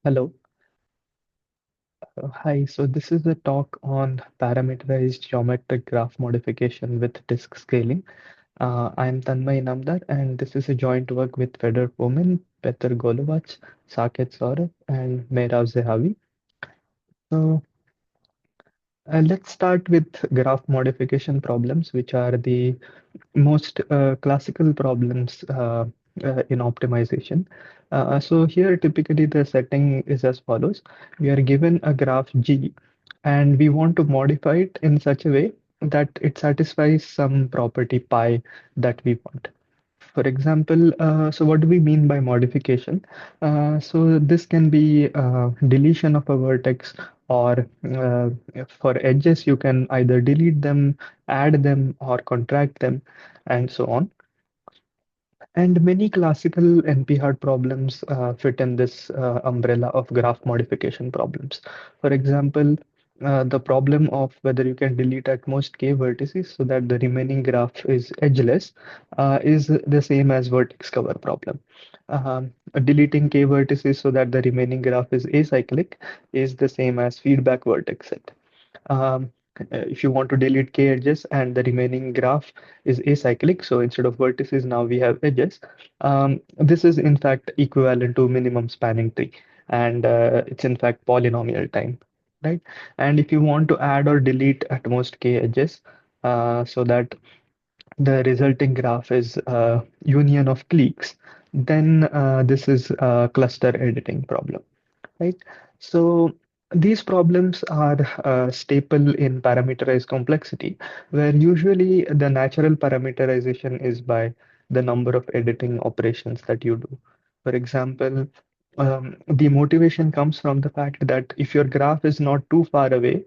Hello. Hi. So this is a talk on parameterized geometric graph modification with disk scaling. I'm Tanmay Inamdar, and this is a joint work with Fedor, Fomin, Petr, Golovach, Saket, Saurabh, and Meirav, Zehavi. So let's start with graph modification problems, which are the most classical problems in optimization. So here typically the setting is as follows. We are given a graph G and we want to modify it in such a way that it satisfies some property pi that we want. For example, so what do we mean by modification? So this can be deletion of a vertex, or for edges, you can either delete them, add them, or contract them, and so on. And many classical NP-hard problems fit in this umbrella of graph modification problems. For example, the problem of whether you can delete at most k vertices so that the remaining graph is edgeless is the same as vertex cover problem. Deleting k vertices so that the remaining graph is acyclic is the same as feedback vertex set. Um, if you want to delete k edges and the remaining graph is acyclic, so instead of vertices, now we have edges. This is in fact equivalent to minimum spanning tree, and it's in fact polynomial time, right? And if you want to add or delete at most k edges, so that the resulting graph is union of cliques, then this is a cluster editing problem, right? So these problems are staple in parameterized complexity, where usually the natural parameterization is by the number of editing operations that you do. For example, the motivation comes from the fact that if your graph is not too far away,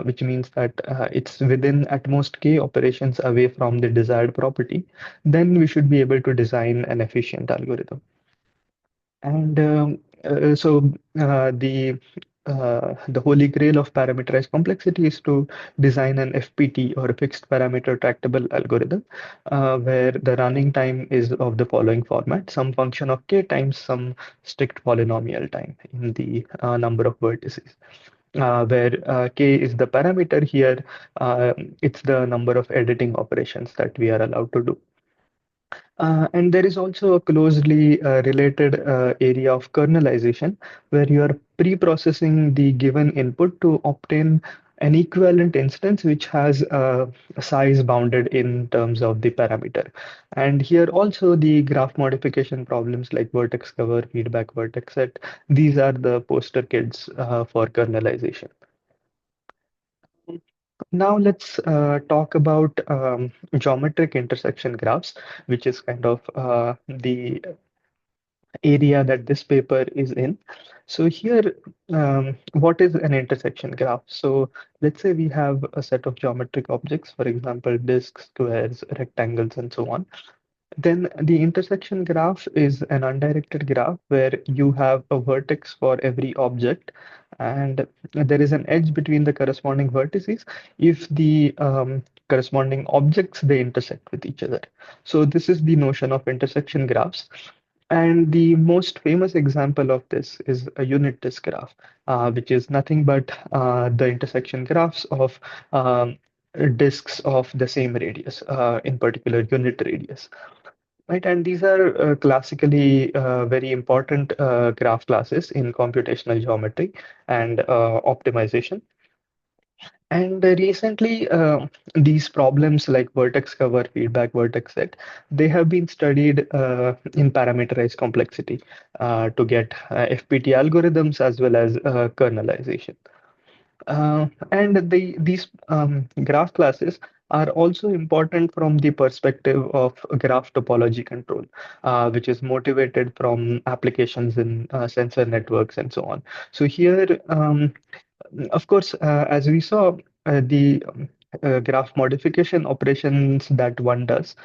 which means that it's within at most k operations away from the desired property, then we should be able to design an efficient algorithm. And so the holy grail of parameterized complexity is to design an FPT, or a fixed parameter tractable algorithm, where the running time is of the following format: some function of k times some strict polynomial time in the number of vertices. Where k is the parameter here, it's the number of editing operations that we are allowed to do. And there is also a closely related area of kernelization, where you are pre-processing the given input to obtain an equivalent instance which has a size bounded in terms of the parameter. And here also the graph modification problems like vertex cover, feedback vertex set, these are the poster kids for kernelization. Now let's talk about geometric intersection graphs, which is kind of the area that this paper is in. So here, what is an intersection graph? So let's say we have a set of geometric objects, for example, disks, squares, rectangles, and so on. Then the intersection graph is an undirected graph where you have a vertex for every object, and there is an edge between the corresponding vertices if the corresponding objects they intersect with each other. So this is the notion of intersection graphs. And the most famous example of this is a unit disk graph, which is nothing but the intersection graphs of disks of the same radius, in particular unit radius. Right, and these are classically very important graph classes in computational geometry and optimization. And recently, these problems like vertex cover, feedback vertex set, they have been studied in parameterized complexity to get FPT algorithms as well as kernelization. And these graph classes are also important from the perspective of graph topology control, which is motivated from applications in sensor networks and so on. So here, of course, as we saw, the graph modification operations that one does,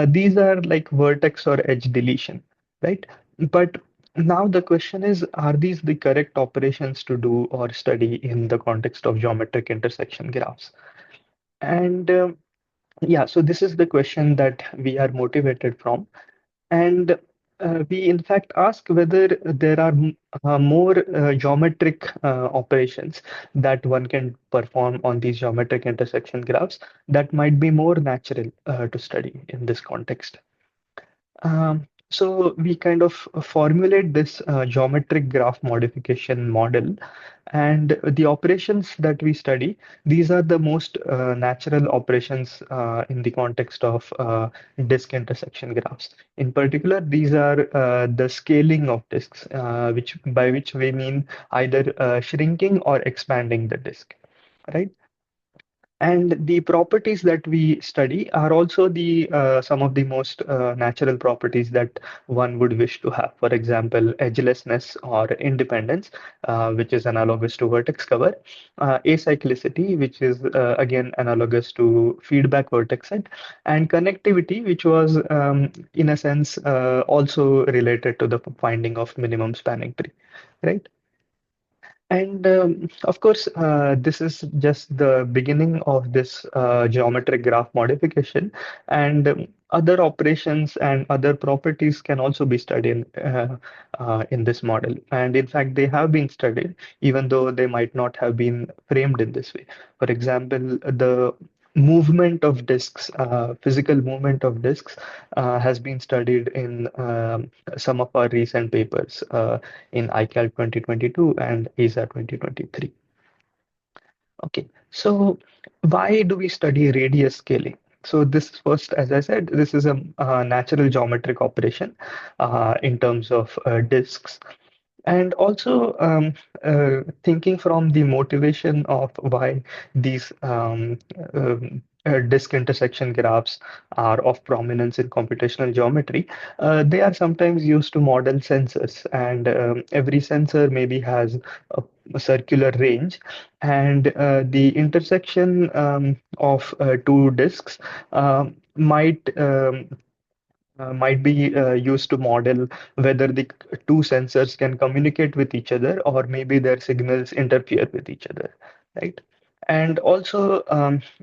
these are like vertex or edge deletion, right? But now the question is, are these the correct operations to do or study in the context of geometric intersection graphs? And yeah, so this is the question that we are motivated from. And We in fact ask whether there are more geometric operations that one can perform on these geometric intersection graphs that might be more natural to study in this context. So we kind of formulate this geometric graph modification model, and the operations that we study, these are the most natural operations in the context of disk intersection graphs. In particular, these are the scaling of disks, which by which we mean either shrinking or expanding the disk, right? And the properties that we study are also the some of the most natural properties that one would wish to have. For example, edgelessness or independence, which is analogous to vertex cover, acyclicity, which is again analogous to feedback vertex set, and connectivity, which was in a sense also related to the finding of minimum spanning tree, right? And of course, this is just the beginning of this geometric graph modification, and other operations and other properties can also be studied in this model. And in fact, they have been studied, even though they might not have been framed in this way. For example, the movement of disks, physical movement of disks, has been studied in some of our recent papers. In ICAL 2022 and ESA 2023. Okay, so why do we study radius scaling? So this first, as I said, this is a natural geometric operation in terms of disks. And also thinking from the motivation of why these disk intersection graphs are of prominence in computational geometry, they are sometimes used to model sensors, and every sensor maybe has a circular range, and the intersection of two disks might be used to model whether the two sensors can communicate with each other, or maybe their signals interfere with each other, right? And also,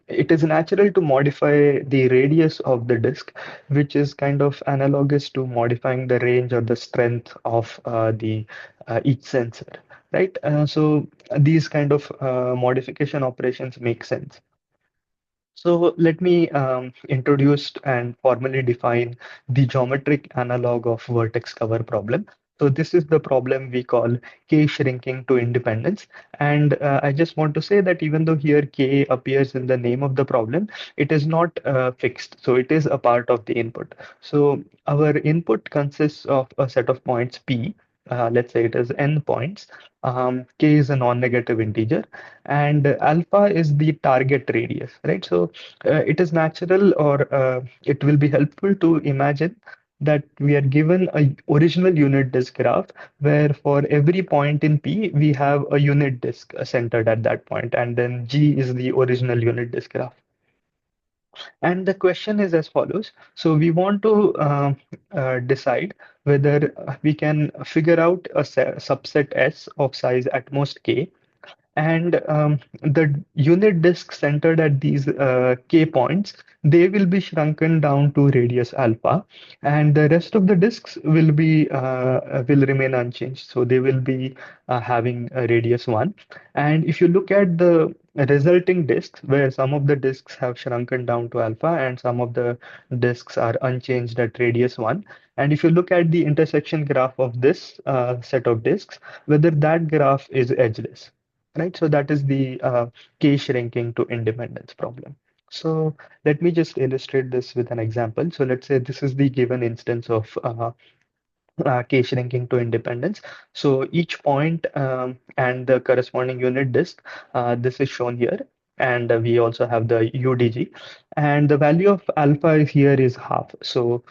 it is natural to modify the radius of the disk, which is kind of analogous to modifying the range or the strength of the each sensor, right? So these kind of modification operations make sense. So let me introduce and formally define the geometric analog of vertex cover problem. So this is the problem we call K shrinking to independence. And I just want to say that even though here K appears in the name of the problem, it is not fixed. So it is a part of the input. So our input consists of a set of points P. Let's say it is n points. K is a non-negative integer, and alpha is the target radius, right? So it is natural, or it will be helpful to imagine that we are given a original unit disk graph where for every point in P we have a unit disk centered at that point, and then G is the original unit disk graph. And the question is as follows. So we want to decide whether we can figure out a subset S of size at most K, and the unit disk centered at these K points, they will be shrunken down to radius alpha, and the rest of the disks will remain unchanged. So they will be having a radius 1. And if you look at the resulting disks, where some of the disks have shrunken down to alpha and some of the disks are unchanged at radius 1, and if you look at the intersection graph of this set of disks, whether that graph is edgeless, right? So that is the K shrinking to independence problem. So let me just illustrate this with an example. So let's say this is the given instance of K shrinking to independence. So each point and the corresponding unit disk, this is shown here. And we also have the UDG. And the value of alpha here is half. So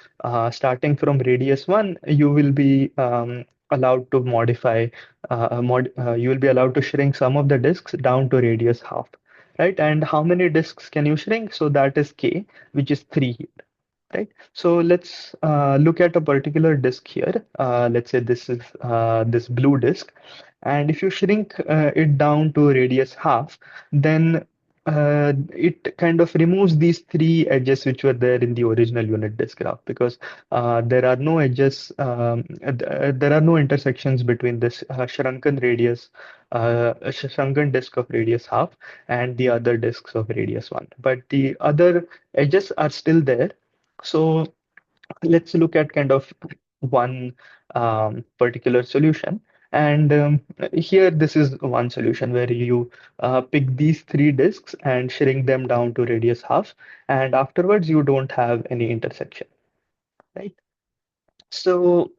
starting from radius 1, you will be allowed to modify, you will be allowed to shrink some of the disks down to radius half, right? And how many disks can you shrink? So that is K, which is 3 here, right? So let's look at a particular disk here. Let's say this is this blue disk. And if you shrink it down to radius half, then it kind of removes these three edges which were there in the original unit disk graph because there are no edges, there are no intersections between this shrunken disk of radius half and the other disks of radius 1. But the other edges are still there. So let's look at kind of one particular solution. And here, this is one solution where you pick these three disks and shrink them down to radius half, and afterwards you don't have any intersection, right? So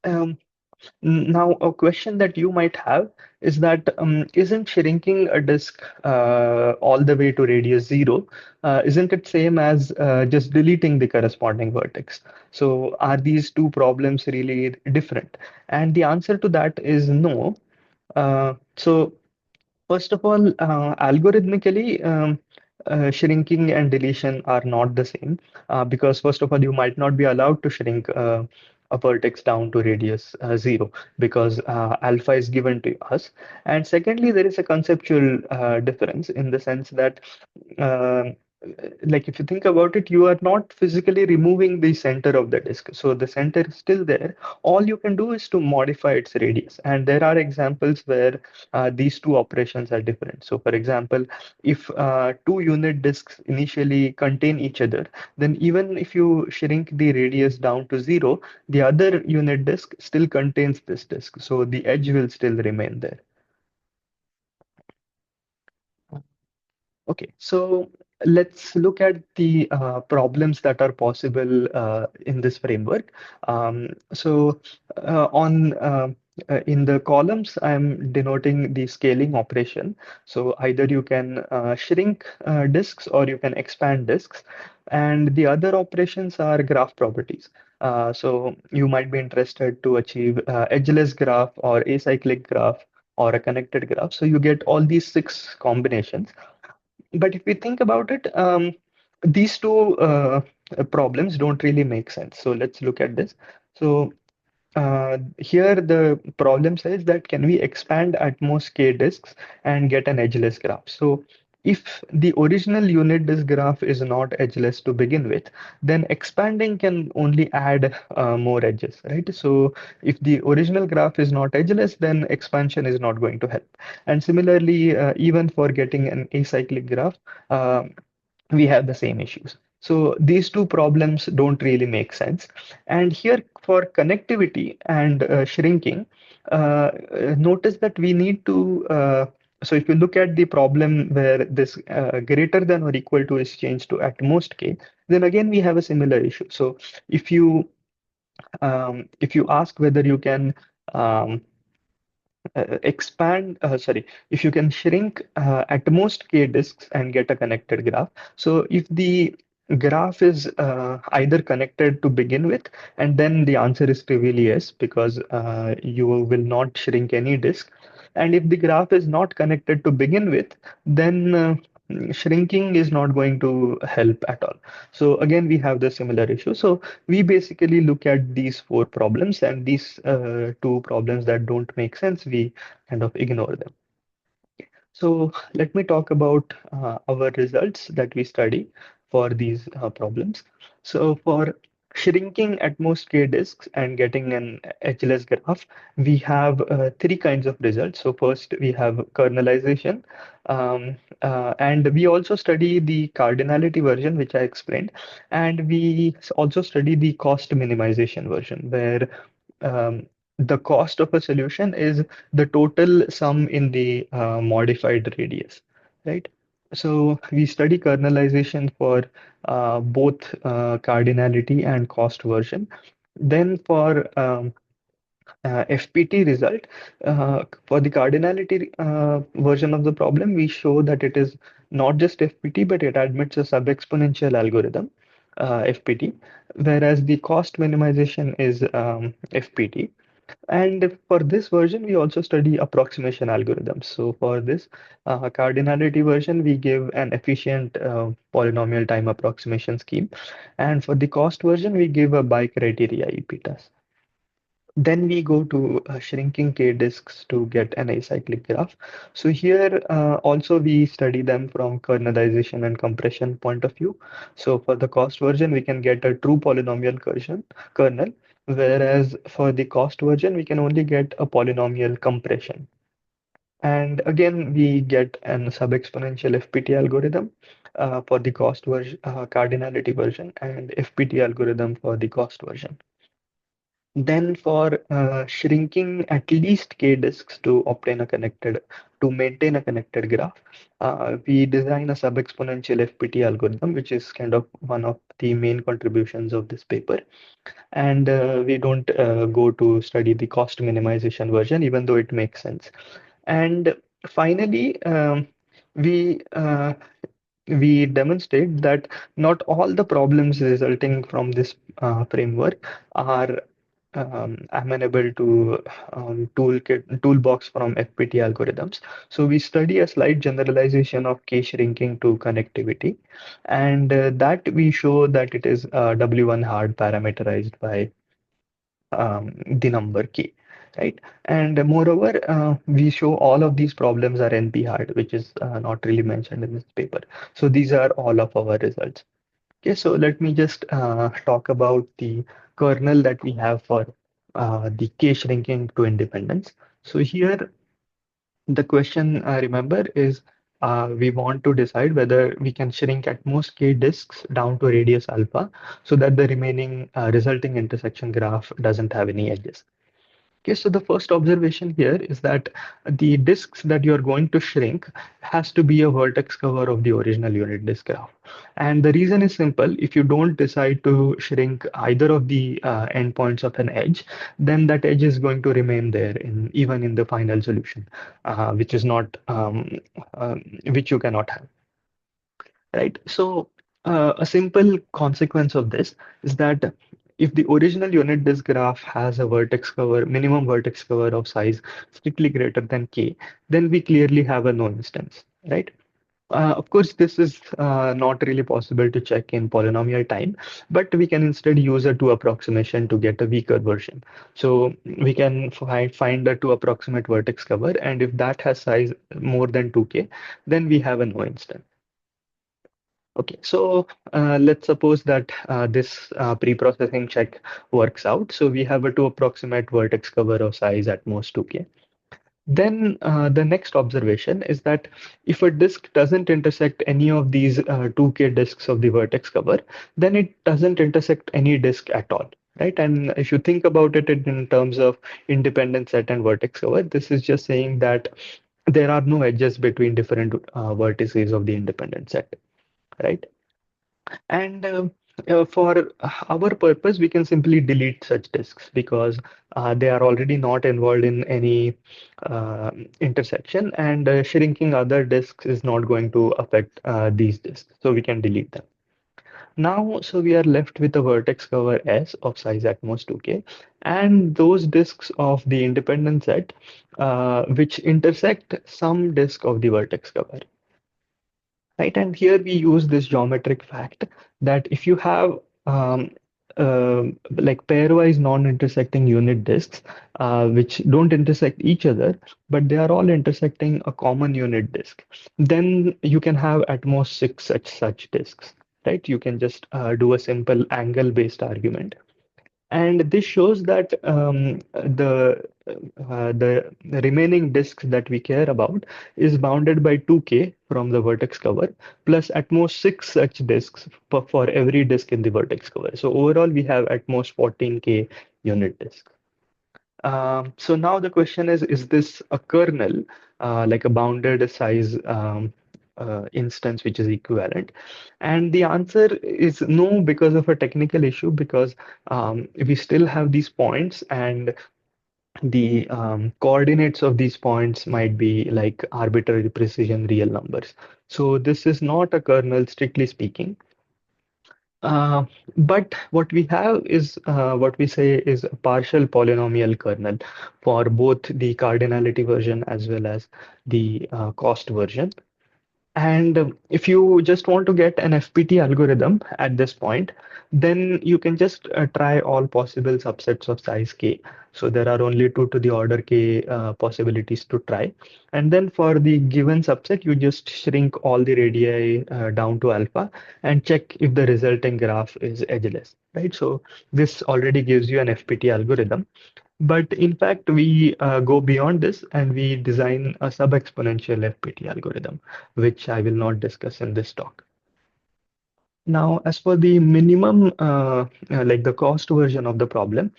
um, now, a question that you might have is that isn't shrinking a disk all the way to radius zero, isn't it same as just deleting the corresponding vertex? So, are these two problems really different? And the answer to that is no. So, first of all, algorithmically, shrinking and deletion are not the same because, first of all, you might not be allowed to shrink a vertex down to radius zero because alpha is given to us. And secondly, there is a conceptual difference in the sense that uh, like if you think about it, you are not physically removing the center of the disk. So the center is still there. All you can do is to modify its radius. And there are examples where these two operations are different. So for example, if two unit disks initially contain each other, then even if you shrink the radius down to zero, the other unit disk still contains this disk. So the edge will still remain there. Okay, so let's look at the problems that are possible in this framework. On in the columns, I'm denoting the scaling operation. So either you can shrink disks or you can expand disks, and the other operations are graph properties. So you might be interested to achieve edgeless graph or acyclic graph or a connected graph. So you get all these six combinations. But if we think about it, these two problems don't really make sense. So let's look at this. So here the problem says that can we expand at most k disks and get an edgeless graph? So if the original unit disk graph is not edgeless to begin with, then expanding can only add more edges, right? So if the original graph is not edgeless, then expansion is not going to help. And similarly, even for getting an acyclic graph, uh, we have the same issues. So these two problems don't really make sense. And here for connectivity and shrinking, notice that we need to, so if you look at the problem where this greater than or equal to is changed to at most k, then again we have a similar issue. So if you ask whether you can um, if you can shrink at most k disks and get a connected graph. So if the graph is either connected to begin with, and then the answer is trivially yes, because you will not shrink any disk. And if the graph is not connected to begin with, then shrinking is not going to help at all. So again, we have the similar issue. So we basically look at these four problems, and these two problems that don't make sense, we kind of ignore them. So let me talk about our results that we study for these problems. So for shrinking at most k disks and getting an edgeless graph, we have three kinds of results. So first we have kernelization, and we also study the cardinality version, which I explained, and we also study the cost minimization version, where um, the cost of a solution is the total sum in the modified radius, right? So we study kernelization for both cardinality and cost version. Then for FPT result, for the cardinality version of the problem, we show that it is not just FPT, but it admits a sub-exponential algorithm, FPT, whereas the cost minimization is FPT. And for this version, we also study approximation algorithms. So for this cardinality version, we give an efficient polynomial time approximation scheme. And for the cost version, we give a bi-criteria EP task. Then we go to shrinking k disks to get an acyclic graph. So here also we study them from kernelization and compression point of view. So for the cost version, we can get a true polynomial kernel, whereas for the cost version, we can only get a polynomial compression. And again, we get an sub-exponential FPT algorithm for the cost version, cardinality version, and FPT algorithm for the cost version. Then for shrinking at least k disks to maintain a connected graph, we design a sub-exponential FPT algorithm, which is kind of one of the main contributions of this paper. And we don't go to study the cost minimization version, even though it makes sense. And finally, we demonstrate that not all the problems resulting from this framework are amenable to toolbox from FPT algorithms. So we study a slight generalization of K shrinking to connectivity, and that we show that it is W1 hard parameterized by the number K, right? And moreover, we show all of these problems are NP hard, which is not really mentioned in this paper. So these are all of our results. Okay, so let me just talk about the kernel that we have for the K shrinking to independence. So here, the question, remember, is we want to decide whether we can shrink at most K disks down to radius alpha so that the remaining resulting intersection graph doesn't have any edges. Okay, so the first observation here is that the disks that you're going to shrink has to be a vertex cover of the original unit disk graph. And the reason is simple. If you don't decide to shrink either of the endpoints of an edge, then that edge is going to remain there even in the final solution, which is not which you cannot have, right? So a simple consequence of this is that if the original unit disk graph has a minimum vertex cover of size strictly greater than k, then we clearly have a no instance, right? Of course, this is not really possible to check in polynomial time, but we can instead use a two approximation to get a weaker version. So we can find a two approximate vertex cover, and if that has size more than 2k, then we have a no instance. Okay, so let's suppose that this pre-processing check works out. So we have a two approximate vertex cover of size at most 2k. Then the next observation is that if a disk doesn't intersect any of these 2k disks of the vertex cover, then it doesn't intersect any disk at all, right? And if you think about it in terms of independent set and vertex cover, this is just saying that there are no edges between different vertices of the independent set, right? And for our purpose, we can simply delete such disks because they are already not involved in any intersection, and shrinking other disks is not going to affect these disks. So we can delete them. Now, so we are left with a vertex cover S of size at most 2k, and those disks of the independent set which intersect some disk of the vertex cover, right? And here we use this geometric fact that if you have like pairwise non-intersecting unit disks which don't intersect each other, but they are all intersecting a common unit disk, then you can have at most six such disks, right? You can just do a simple angle-based argument. And this shows that the remaining disks that we care about is bounded by 2k from the vertex cover, plus at most six such disks for every disk in the vertex cover. So overall, we have at most 14k unit disks. So now the question is this a kernel, like a bounded size instance which is equivalent? And the answer is no, because of a technical issue, because we still have these points, and the coordinates of these points might be like arbitrary precision real numbers. So this is not a kernel, strictly speaking. Uh, but what we have is what we say is a partial polynomial kernel for both the cardinality version as well as the cost version. And if you just want to get an FPT algorithm at this point, then you can just try all possible subsets of size k. So there are only 2 to the order k possibilities to try. And then for the given subset, you just shrink all the radii down to alpha and check if the resulting graph is edgeless, right? So this already gives you an FPT algorithm. But in fact, we go beyond this and we design a sub-exponential FPT algorithm, which I will not discuss in this talk. Now, as for the minimum, like the cost version of the problem,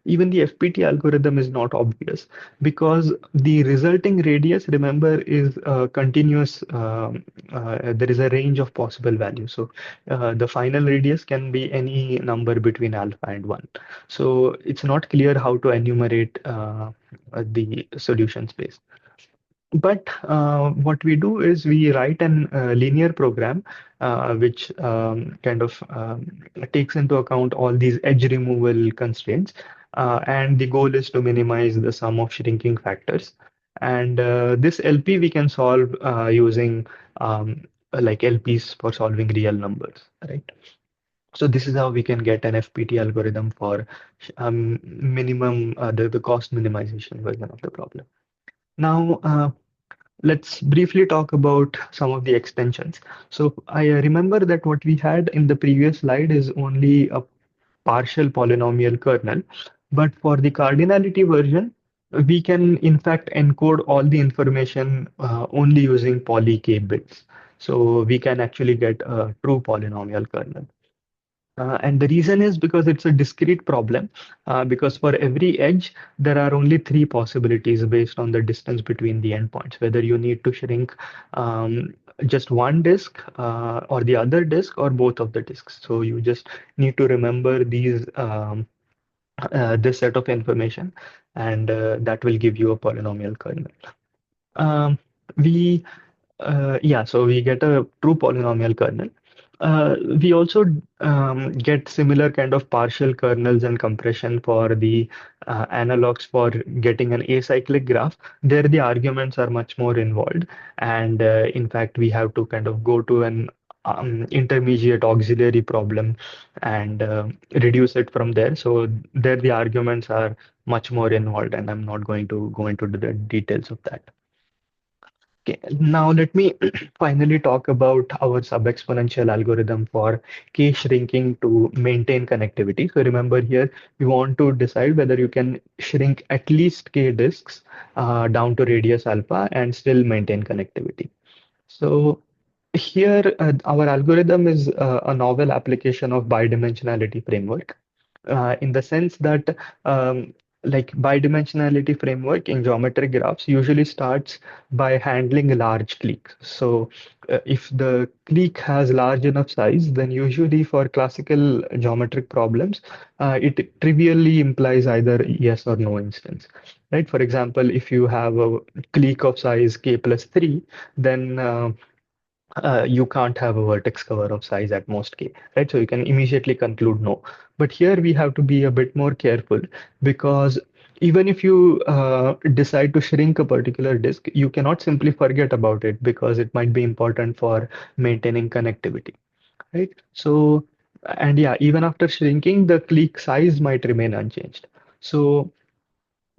even the FPT algorithm is not obvious because the resulting radius, remember, is continuous. There is a range of possible values. So the final radius can be any number between alpha and 1. So it's not clear how to enumerate the solution space. But what we do is we write an linear program which kind of takes into account all these edge removal constraints. And the goal is to minimize the sum of shrinking factors. And this LP we can solve using like LPs for solving real numbers, right? So this is how we can get an FPT algorithm for minimum the cost minimization version of the problem. Now, let's briefly talk about some of the extensions. So I remember that what we had in the previous slide is only a partial polynomial kernel, but for the cardinality version, we can in fact encode all the information only using poly k bits. So we can actually get a true polynomial kernel. And the reason is because it's a discrete problem, because for every edge, there are only 3 possibilities based on the distance between the endpoints, whether you need to shrink just one disk or the other disk or both of the disks. So you just need to remember this set of information, and that will give you a polynomial kernel. Um, we yeah, so we get a true polynomial kernel. We also get similar kind of partial kernels and compression for the analogs for getting an acyclic graph. There, the arguments are much more involved, and in fact, we have to kind of go to an intermediate auxiliary problem and reduce it from there. So there, the arguments are much more involved, and I'm not going to go into the details of that. Okay, now let me finally talk about our sub-exponential algorithm for k shrinking to maintain connectivity. So remember here, you want to decide whether you can shrink at least k disks down to radius alpha and still maintain connectivity. So here, our algorithm is a novel application of bidimensionality framework in the sense that like bidimensionality framework in geometric graphs usually starts by handling large cliques. So if the clique has large enough size, then usually for classical geometric problems, it trivially implies either yes or no instance. Right? For example, if you have a clique of size k plus 3, then you can't have a vertex cover of size at most k, right? So you can immediately conclude no. But here we have to be a bit more careful because even if you decide to shrink a particular disk, you cannot simply forget about it because it might be important for maintaining connectivity, right? So, and yeah, even after shrinking, the clique size might remain unchanged. So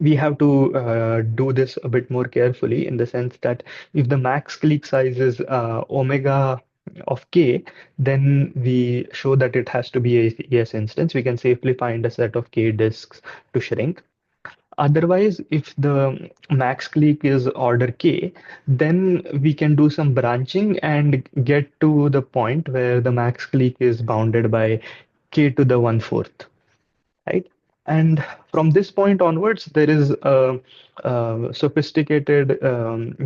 we have to do this a bit more carefully in the sense that if the max clique size is omega of k, then we show that it has to be a yes instance. We can safely find a set of k disks to shrink. Otherwise, if the max clique is order k, then we can do some branching and get to the point where the max clique is bounded by k to the 1/4, right? And from this point onwards, there is a sophisticated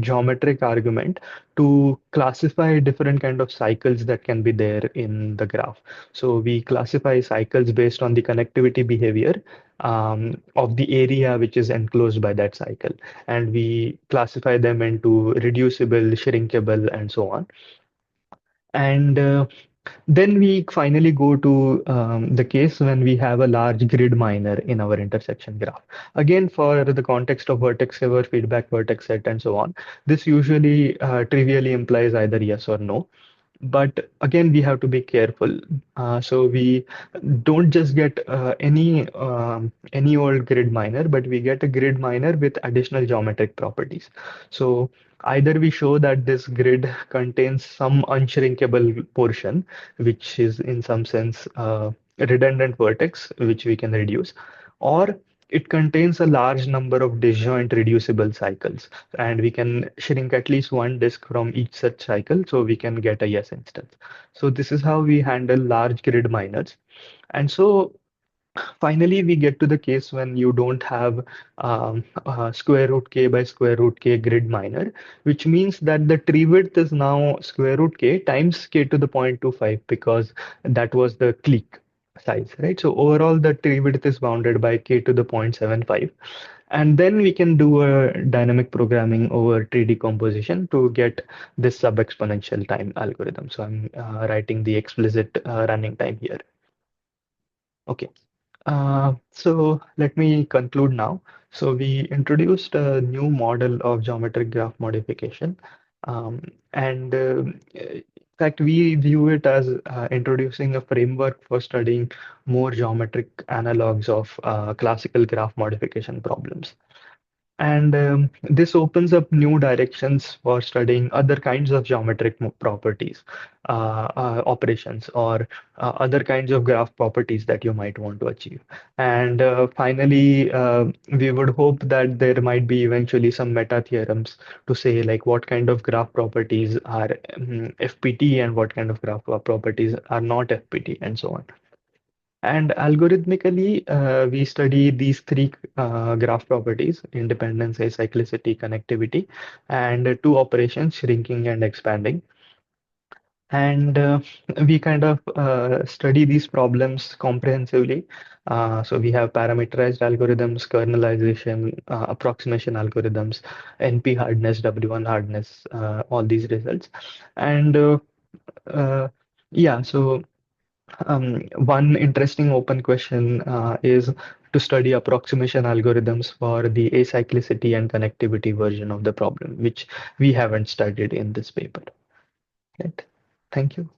geometric argument to classify different kind of cycles that can be there in the graph. So we classify cycles based on the connectivity behavior of the area which is enclosed by that cycle. And we classify them into reducible, shrinkable, and so on. And Then we finally go to the case when we have a large grid minor in our intersection graph. Again, for the context of vertex saver, feedback vertex set, and so on, this usually trivially implies either yes or no. But again, we have to be careful. So we don't just get any old grid minor, but we get a grid minor with additional geometric properties. So either we show that this grid contains some unshrinkable portion, which is in some sense a redundant vertex, which we can reduce, or it contains a large number of disjoint reducible cycles, and we can shrink at least one disk from each such cycle, so we can get a yes instance. So this is how we handle large grid minors. And so finally, we get to the case when you don't have square root k by square root k grid minor, which means that the tree width is now square root k times k to the 0.25, because that was the clique size, right? So overall, the tree width is bounded by k to the 0.75. And then we can do a dynamic programming over tree decomposition to get this sub-exponential time algorithm. So I'm writing the explicit running time here. Okay. So let me conclude now. So we introduced a new model of geometric graph modification. In fact, we view it as introducing a framework for studying more geometric analogs of classical graph modification problems. And this opens up new directions for studying other kinds of geometric properties, operations, or other kinds of graph properties that you might want to achieve. And finally, we would hope that there might be eventually some meta theorems to say like what kind of graph properties are FPT and what kind of graph properties are not FPT and so on. And algorithmically, we study these three graph properties: independence, acyclicity, connectivity, and two operations: shrinking and expanding. And we kind of study these problems comprehensively. So we have parameterized algorithms, kernelization, approximation algorithms, NP hardness, W1 hardness, all these results. And uh, yeah, so one interesting open question is to study approximation algorithms for the acyclicity and connectivity version of the problem, which we haven't studied in this paper. Right? Thank you.